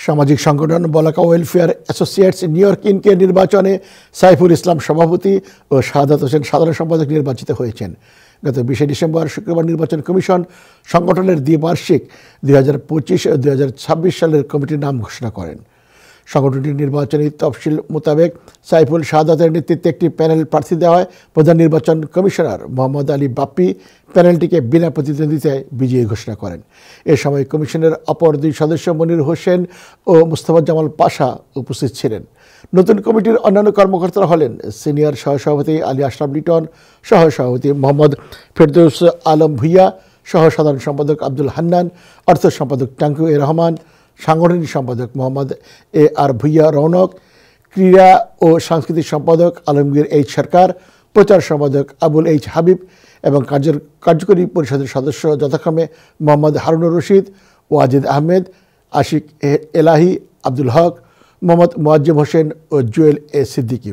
সামাজিক সংগঠন বলাকা welfare associates new York ইনকে নির্বাচনে সাইফুল ইসলাম সভাপতি ও শাহাদাত হোসেন সাধারণ সম্পাদক নির্বাচিত হয়েছেন। গত 20 ডিসেম্বর শুক্রবার নির্বাচন কমিশন সংগঠনের দ্বিবার্ষিক 2025 ও 2026 সালের কমিটির নাম ঘোষণা করেন। সংগঠনটির নির্বাচনী তফসিল মোতাবেক সাইফুল শাহাদাতের নেতৃত্বে একটি প্যানেল প্রার্থী দেওয়া হয়। প্রধান নির্বাচন কমিশনার মোহাম্মদ আলী বাপ্পি প্যানেলটিকে বিনা প্রতিদ্বন্দ্বিতায় বিজয়ী ঘোষণা করেন। এ সময় কমিশনের অপর দুই সদস্য মনির হোসেন ও মুস্তাফা জামাল পাশা উপস্থিত ছিলেন। নতুন কমিটির অন্যান্য কর্মকর্তারা হলেন সিনিয়র সহসভাপতি আলী আশরাফ লিটন, সহসভাপতি মোহাম্মদ ফেরদৌস আলম ভুইয়া, সহ সাধারণ সম্পাদক আব্দুল হান্নান, অর্থ সম্পাদক টাঙ্কু এ রহমান, সাংগঠনিক সম্পাদক মোহাম্মদ এ আর ভুইয়া রৌনক, ক্রীড়া ও সাংস্কৃতিক সম্পাদক আলমগীর এইচ সরকার, প্রচার সম্পাদক আবুল এইচ হাবিব এবং কার্যকরী পরিষদের সদস্য যথাক্রমে মোহাম্মদ হারুনুর রশিদ, ওয়াজিদ আহমেদ, আশিক এলাহি, আব্দুল হক, মোহাম্মদ মোয়াজ্জেম হোসেন ও জুয়েল এ সিদ্দিকী।